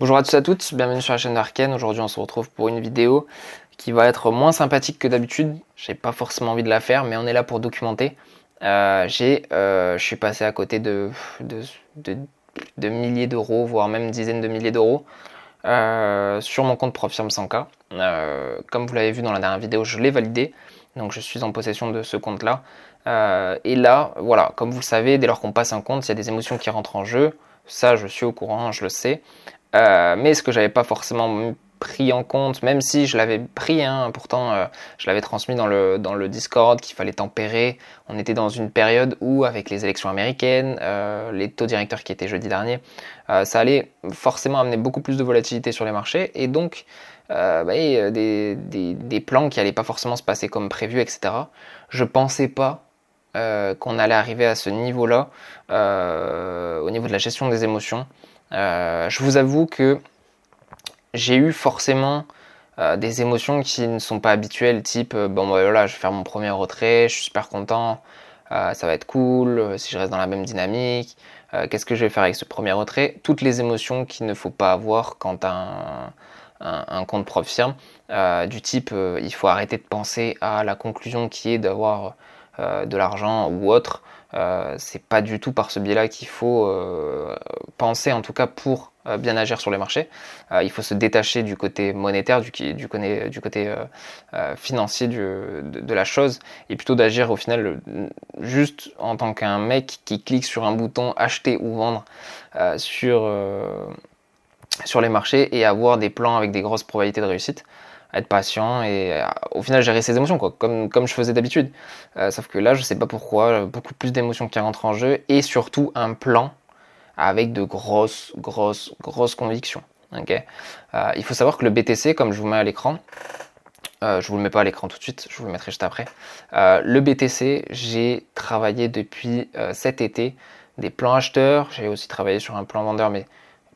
Bonjour à tous et à toutes, bienvenue sur la chaîne d'Arken. Aujourd'hui on se retrouve pour une vidéo qui va être moins sympathique que d'habitude. J'ai pas forcément envie de la faire, mais on est là pour documenter. Je suis passé à côté de, de- de milliers d'euros, voire même dizaines de milliers d'euros sur mon compte Profirme 100K. Comme vous l'avez vu dans la dernière vidéo, je l'ai validé, donc je suis en possession de ce compte-là. Et là, voilà, comme vous le savez, dès lors qu'on passe un compte, il y a des émotions qui rentrent en jeu. Ça, je suis au courant, je le sais. Mais ce que j'avais pas forcément pris en compte, même si je l'avais pris, hein, pourtant je l'avais transmis dans le Discord qu'il fallait tempérer. On était dans une période où, avec les élections américaines, les taux directeurs qui étaient jeudi dernier, ça allait forcément amener beaucoup plus de volatilité sur les marchés et donc des plans qui allaient pas forcément se passer comme prévu, etc. Je pensais pas qu'on allait arriver à ce niveau-là au niveau de la gestion des émotions. Je vous avoue que j'ai eu forcément des émotions qui ne sont pas habituelles, type bon bah, voilà, je vais faire mon premier retrait, je suis super content, ça va être cool, si je reste dans la même dynamique, qu'est-ce que je vais faire avec ce premier retrait, toutes les émotions qu'il ne faut pas avoir quand un compte Profirme, du type il faut arrêter de penser à la conclusion qui est d'avoir de l'argent ou autre. C'est pas du tout par ce biais-là qu'il faut penser, en tout cas pour bien agir sur les marchés. Il faut se détacher du côté monétaire, du côté financier de la chose, et plutôt d'agir au final juste en tant qu'un mec qui clique sur un bouton acheter ou vendre sur les marchés et avoir des plans avec des grosses probabilités de réussite, être patient et au final gérer ses émotions, quoi, comme je faisais d'habitude. Sauf que là, je sais pas pourquoi, beaucoup plus d'émotions qui rentrent en jeu et surtout un plan avec de grosses convictions. Okay. Il faut savoir que le BTC, comme je vous mets à l'écran, je vous le mets pas à l'écran tout de suite, je vous le mettrai juste après. Le BTC, j'ai travaillé depuis cet été des plans acheteurs, j'ai aussi travaillé sur un plan vendeur, mais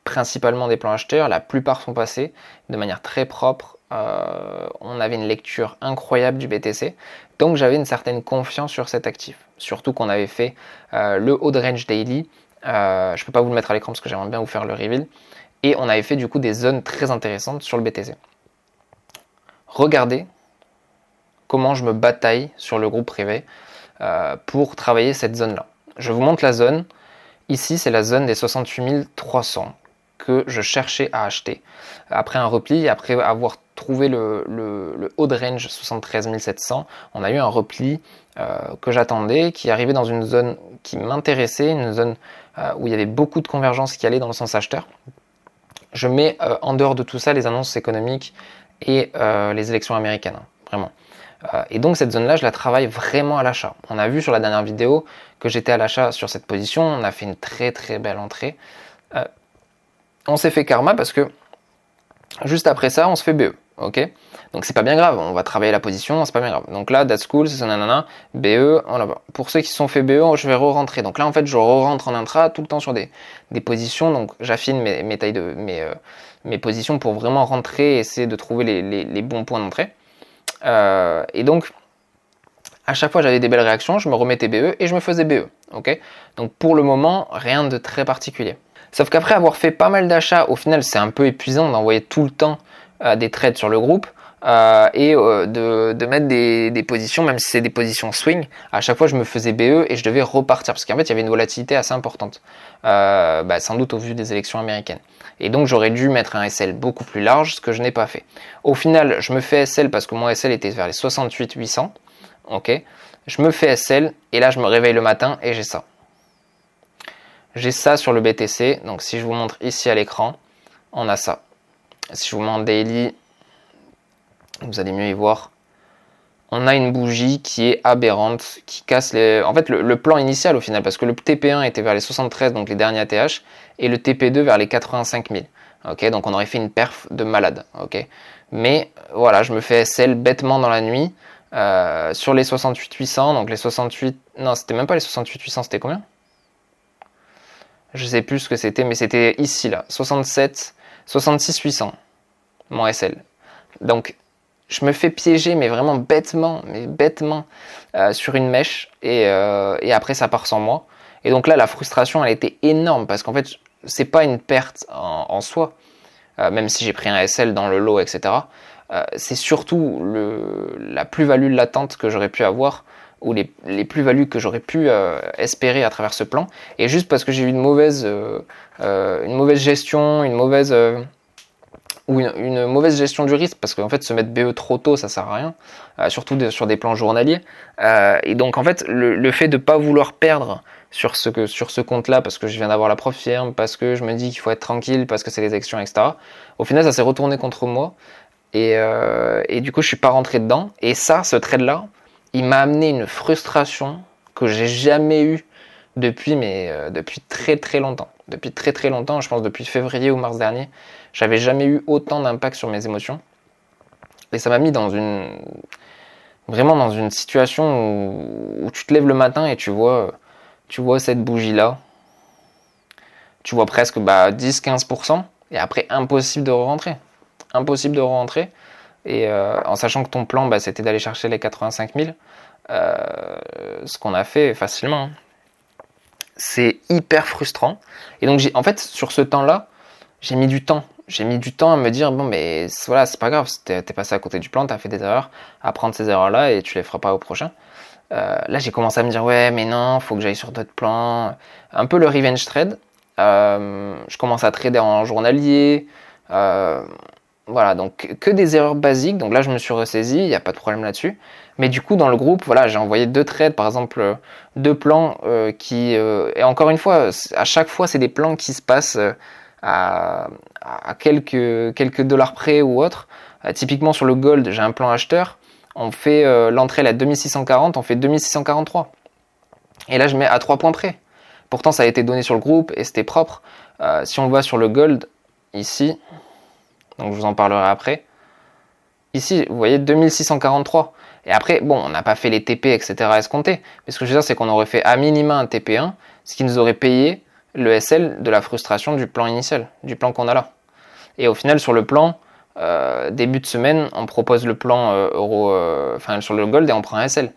principalement des plans acheteurs. La plupart sont passés de manière très propre. On avait une lecture incroyable du BTC, donc j'avais une certaine confiance sur cet actif. Surtout qu'on avait fait le haut de range daily. Je peux pas vous le mettre à l'écran parce que j'aimerais bien vous faire le reveal. Et on avait fait du coup des zones très intéressantes sur le BTC. Regardez comment je me bataille sur le groupe privé pour travailler cette zone-là. Je vous montre la zone. Ici, c'est la zone des 68 300 que je cherchais à acheter. Après un repli, après avoir trouvé le haut de range 73 700, on a eu un repli que j'attendais, qui arrivait dans une zone qui m'intéressait, une zone où il y avait beaucoup de convergence qui allait dans le sens acheteur. Je mets en dehors de tout ça les annonces économiques et les élections américaines, vraiment. Et donc cette zone-là, je la travaille vraiment à l'achat. On a vu sur la dernière vidéo que j'étais à l'achat sur cette position, on a fait une très très belle entrée. On s'est fait karma parce que juste après ça, on se fait BE. Ok, donc c'est pas bien grave, on va travailler la position, c'est pas bien grave. Donc là, that's cool, c'est ça, nanana, BE, on va. Pour ceux qui se sont fait BE, je vais re-rentrer. Donc là, en fait, je re-rentre en intra tout le temps sur des positions, donc j'affine mes tailles mes positions pour vraiment rentrer et essayer de trouver les bons points d'entrée. Et donc, à chaque fois j'avais des belles réactions, je me remettais BE et je me faisais BE. Ok, donc pour le moment, rien de très particulier. Sauf qu'après avoir fait pas mal d'achats, au final c'est un peu épuisant d'envoyer tout le temps des trades sur le groupe et de mettre des positions, même si c'est des positions swing. À chaque fois je me faisais BE et je devais repartir parce qu'en fait il y avait une volatilité assez importante, sans doute au vu des élections américaines. Et donc j'aurais dû mettre un SL beaucoup plus large, ce que je n'ai pas fait. Au final je me fais SL parce que mon SL était vers les 68 800. Ok, je me fais SL et là je me réveille le matin et j'ai ça. J'ai ça sur le BTC, donc si je vous montre ici à l'écran, on a ça. Si je vous mets en daily, vous allez mieux y voir. On a une bougie qui est aberrante, qui casse les... En fait, le plan initial au final, parce que le TP1 était vers les 73, donc les derniers ATH, et le TP2 vers les 85 000. Ok, donc on aurait fait une perf de malade. Ok, mais voilà, je me fais SL bêtement dans la nuit sur les 68 800, donc les 68... Non, c'était même pas les 68 800, c'était combien? Je sais plus ce que c'était, mais c'était ici là, 67, 66 800, mon SL. Donc je me fais piéger, mais vraiment bêtement, sur une mèche, et après ça part sans moi. Et donc là, la frustration, elle était énorme, parce qu'en fait, c'est pas une perte en soi, même si j'ai pris un SL dans le lot, etc. C'est surtout la plus-value latente que j'aurais pu avoir, ou les plus-values que j'aurais pu espérer à travers ce plan, et juste parce que j'ai eu une mauvaise gestion, une mauvaise gestion du risque, parce qu'en fait se mettre BE trop tôt ça sert à rien, surtout sur des plans journaliers, et donc en fait le fait de pas vouloir perdre sur ce compte là, parce que je viens d'avoir la prof firme, parce que je me dis qu'il faut être tranquille, parce que c'est les actions, etc., au final ça s'est retourné contre moi, et du coup je suis pas rentré dedans, et ce trade là il m'a amené une frustration que j'ai jamais eue depuis très très longtemps. Depuis très très longtemps, je pense depuis février ou mars dernier, j'avais jamais eu autant d'impact sur mes émotions. Et ça m'a mis vraiment dans une situation où tu te lèves le matin et tu vois cette bougie-là. Tu vois presque 10-15%, et après impossible de re-rentrer. Impossible de re-rentrer. Et en sachant que ton plan, c'était d'aller chercher les 85 000, ce qu'on a fait facilement. C'est hyper frustrant. Et donc, en fait, sur ce temps-là, j'ai mis du temps. J'ai mis du temps à me dire, bon, mais voilà, c'est pas grave, t'es passé à côté du plan, t'as fait des erreurs, apprendre ces erreurs-là et tu les feras pas au prochain. Là, j'ai commencé à me dire, ouais, mais non, faut que j'aille sur d'autres plans. Un peu le revenge trade. Je commence à trader en journalier. Voilà, donc que des erreurs basiques. Donc là, je me suis ressaisi, il n'y a pas de problème là-dessus. Mais du coup, dans le groupe, voilà, j'ai envoyé 2 trades, par exemple, 2 plans et encore une fois, à chaque fois, c'est des plans qui se passent à quelques dollars près ou autre. Typiquement, sur le gold, j'ai un plan acheteur. On fait l'entrée à 2640, on fait 2643. Et là, je mets à 3 points près. Pourtant, ça a été donné sur le groupe et c'était propre. Si on va sur le gold, ici, donc je vous en parlerai après. Ici, vous voyez 2643. Et après, bon, on n'a pas fait les TP, etc. escomptés. Mais ce que je veux dire, c'est qu'on aurait fait à minima un TP1, ce qui nous aurait payé le SL de la frustration du plan initial, du plan qu'on a là. Et au final, sur le plan, début de semaine, on propose le plan sur le gold et on prend un SL.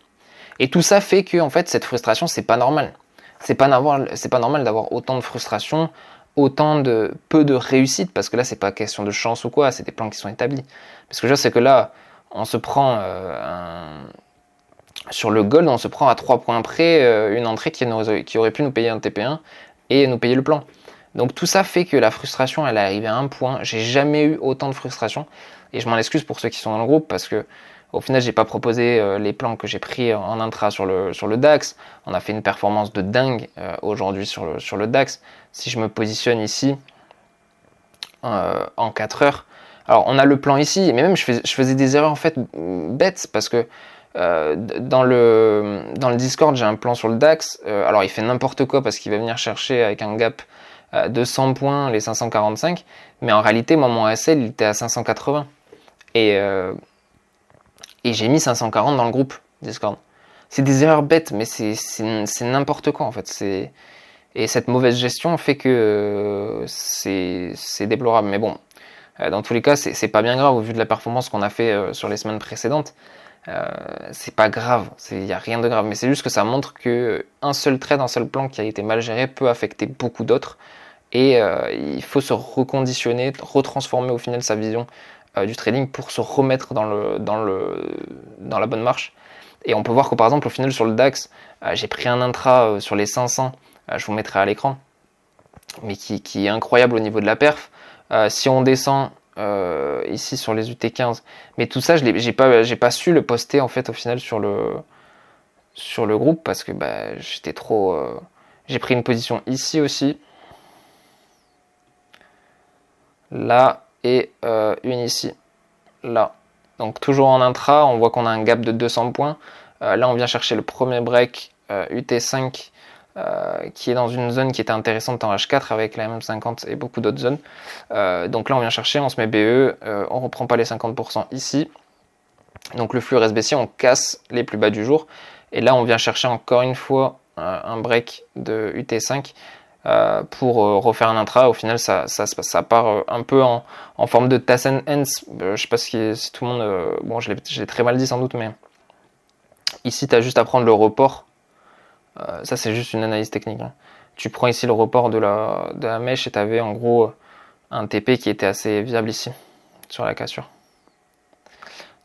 Et tout ça fait que, en fait, cette frustration, c'est pas normal. C'est pas normal d'avoir autant de frustration, peu de réussite, parce que là, c'est pas question de chance ou quoi, c'est des plans qui sont établis. Parce que je sais que là, on se prend sur le gold, on se prend à 3 points près une entrée qui aurait pu nous payer un TP1 et nous payer le plan. Donc tout ça fait que la frustration, elle est arrivée à un point. J'ai jamais eu autant de frustration, et je m'en excuse pour ceux qui sont dans le groupe, parce que au final, j'ai pas proposé les plans que j'ai pris en intra sur le DAX. On a fait une performance de dingue aujourd'hui sur le DAX. Si je me positionne ici en 4 heures, alors on a le plan ici, mais même je faisais des erreurs en fait bêtes, parce que dans le Discord, j'ai un plan sur le DAX. Alors il fait n'importe quoi parce qu'il va venir chercher avec un gap de 100 points les 545, mais en réalité, moi, mon SL, il était à 580. Et j'ai mis 540 dans le groupe Discord. C'est des erreurs bêtes, mais c'est n'importe quoi en fait. Et cette mauvaise gestion fait que c'est déplorable. Mais bon, dans tous les cas, c'est pas bien grave au vu de la performance qu'on a fait sur les semaines précédentes. C'est pas grave, il n'y a rien de grave. Mais c'est juste que ça montre que un seul trade, un seul plan qui a été mal géré peut affecter beaucoup d'autres. Et il faut se reconditionner, retransformer au final sa vision du trading pour se remettre dans la bonne marche. Et on peut voir que par exemple au final sur le DAX, j'ai pris un intra sur les 500, je vous mettrai à l'écran, mais qui est incroyable au niveau de la perf. Si on descend ici sur les UT15, mais tout ça j'ai pas su le poster en fait au final sur le groupe, parce que j'étais trop... j'ai pris une position ici aussi, là, et une ici, là. Donc toujours en intra, on voit qu'on a un gap de 200 points. Là, on vient chercher le premier break UT5 qui est dans une zone qui était intéressante en H4 avec la MM50 et beaucoup d'autres zones. Donc là, on vient chercher, on se met BE, on reprend pas les 50% ici. Donc le flux reste baissier, on casse les plus bas du jour. Et là, on vient chercher encore une fois un break de UT5 pour refaire un intra. Au final, ça part un peu en forme de Tass and Hands. Je sais pas si tout le monde... bon, je l'ai très mal dit sans doute, mais ici, tu as juste à prendre le report. Ça, c'est juste une analyse technique. Hein. Tu prends ici le report de la mèche et tu avais en gros un TP qui était assez viable ici, sur la cassure.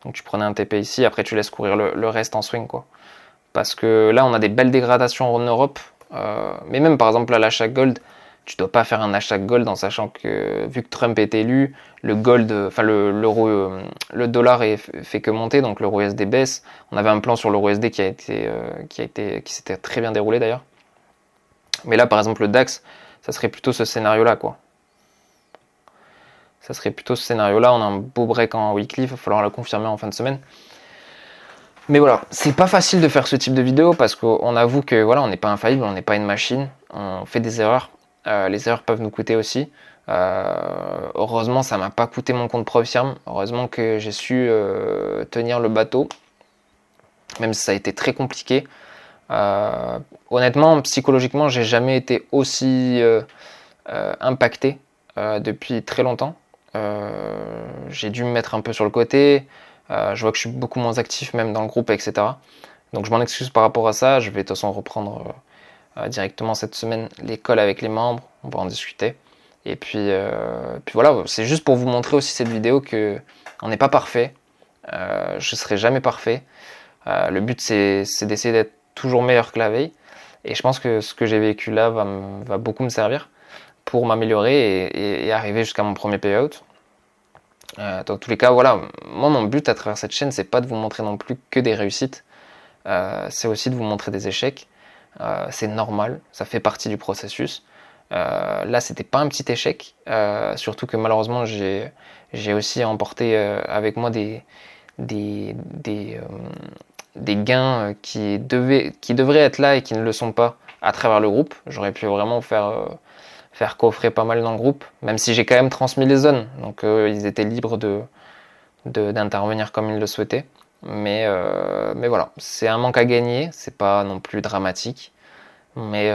Donc tu prenais un TP ici, après tu laisses courir le reste en swing, quoi. Parce que là, on a des belles dégradations en Europe. Mais même par exemple à l'achat gold, tu dois pas faire un achat gold en sachant que vu que Trump est élu, le gold, enfin le dollar fait que monter, donc l'euro USD baisse. On avait un plan sur l'euro USD qui s'était très bien déroulé d'ailleurs. Mais là, par exemple, le DAX, ça serait plutôt ce scénario-là, quoi. Ça serait plutôt ce scénario-là. On a un beau break en weekly, il va falloir le confirmer en fin de semaine. Mais voilà, c'est pas facile de faire ce type de vidéo parce qu'on avoue que voilà, on n'est pas infaillible, on n'est pas une machine, on fait des erreurs. Les erreurs peuvent nous coûter aussi. Heureusement, ça m'a pas coûté mon compte Profirm. Heureusement que j'ai su tenir le bateau, même si ça a été très compliqué. Honnêtement, psychologiquement, j'ai jamais été aussi impacté depuis très longtemps. J'ai dû me mettre un peu sur le côté. Je vois que je suis beaucoup moins actif même dans le groupe, etc. Donc je m'en excuse par rapport à ça. Je vais de toute façon reprendre directement cette semaine l'école avec les membres. On va en discuter. Et puis voilà, c'est juste pour vous montrer aussi cette vidéo que on n'est pas parfait. Je serai jamais parfait. Le but c'est d'essayer d'être toujours meilleur que la veille. Et je pense que ce que j'ai vécu là va beaucoup me servir pour m'améliorer et arriver jusqu'à mon premier payout. Dans tous les cas, voilà, moi mon but à travers cette chaîne, c'est pas de vous montrer non plus que des réussites, c'est aussi de vous montrer des échecs. C'est normal, ça fait partie du processus. Là, c'était pas un petit échec, surtout que malheureusement, j'ai aussi emporté avec moi des gains qui devraient être là et qui ne le sont pas à travers le groupe. J'aurais pu vraiment faire coffrer pas mal dans le groupe, même si j'ai quand même transmis les zones, donc ils étaient libres d'intervenir comme ils le souhaitaient. Mais voilà, c'est un manque à gagner, c'est pas non plus dramatique, mais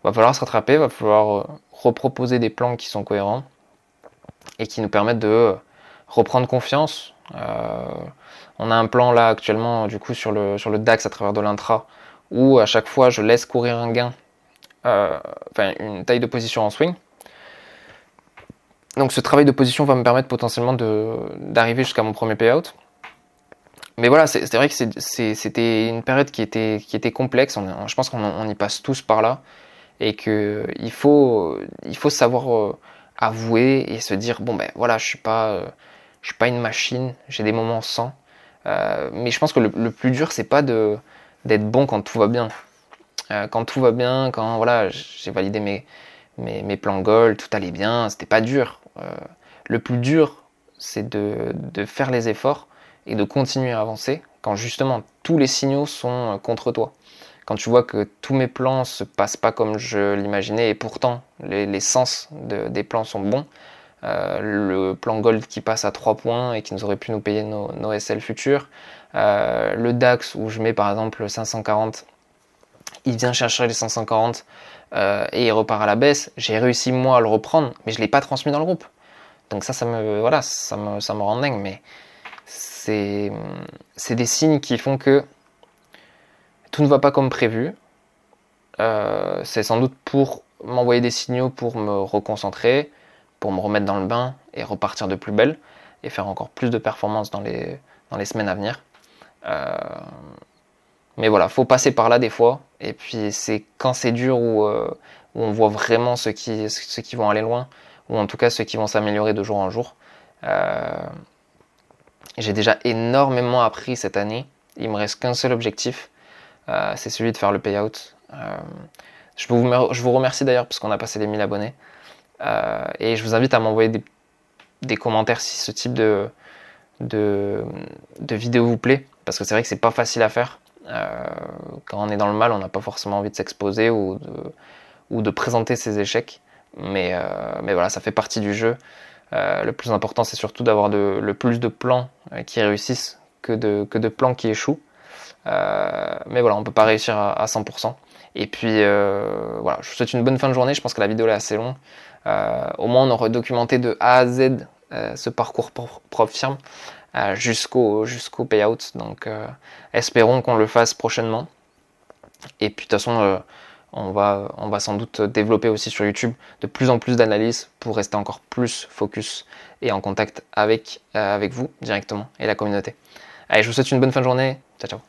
va falloir se rattraper, va falloir reproposer des plans qui sont cohérents et qui nous permettent de reprendre confiance. On a un plan là actuellement du coup sur le DAX à travers de l'intra où à chaque fois je laisse courir un gain, une taille de position en swing. Donc ce travail de position va me permettre potentiellement d'arriver jusqu'à mon premier payout. Mais voilà, c'est vrai que c'était une période qui était complexe. Je pense qu'on y passe tous par là. Et qu'il faut savoir avouer et se dire, bon ben voilà, je suis pas une machine, j'ai des moments sans. Mais je pense que le plus dur, c'est pas d'être bon quand tout va bien. Quand tout va bien, quand voilà, j'ai validé mes plans gold, tout allait bien, c'était pas dur. Le plus dur, c'est de faire les efforts et de continuer à avancer quand justement tous les signaux sont contre toi. Quand tu vois que tous mes plans se passent pas comme je l'imaginais et pourtant les sens des plans sont bons, le plan gold qui passe à 3 points et qui nous aurait pu nous payer nos SL futurs, le DAX où je mets par exemple 540, il vient chercher les 540 et il repart à la baisse. J'ai réussi moi à le reprendre, mais je l'ai pas transmis dans le groupe. Donc ça me rend dingue, mais c'est des signes qui font que tout ne va pas comme prévu. C'est sans doute pour m'envoyer des signaux pour me reconcentrer, pour me remettre dans le bain et repartir de plus belle et faire encore plus de performances dans les semaines à venir. Mais voilà, faut passer par là des fois. Et puis c'est quand c'est dur où on voit vraiment ceux qui vont aller loin, ou en tout cas ceux qui vont s'améliorer de jour en jour. J'ai déjà énormément appris cette année. Il me reste qu'un seul objectif, c'est celui de faire le payout. Je vous remercie d'ailleurs parce qu'on a passé les 1000 abonnés. Et je vous invite à m'envoyer des commentaires si ce type de vidéo vous plaît, parce que c'est vrai que c'est pas facile à faire. Quand on est dans le mal, on n'a pas forcément envie de s'exposer ou de présenter ses échecs. Mais voilà, ça fait partie du jeu. Le plus important, c'est surtout d'avoir le plus de plans qui réussissent que de plans qui échouent. Mais voilà, on peut pas réussir à 100%. Et puis voilà, je vous souhaite une bonne fin de journée. Je pense que la vidéo est assez longue. Au moins, on aura documenté de A à Z ce parcours Profirm jusqu'au payout. Donc, espérons qu'on le fasse prochainement. Et puis, de toute façon, On va sans doute développer aussi sur YouTube de plus en plus d'analyses pour rester encore plus focus et en contact avec vous directement et la communauté. Allez, je vous souhaite une bonne fin de journée. Ciao, ciao.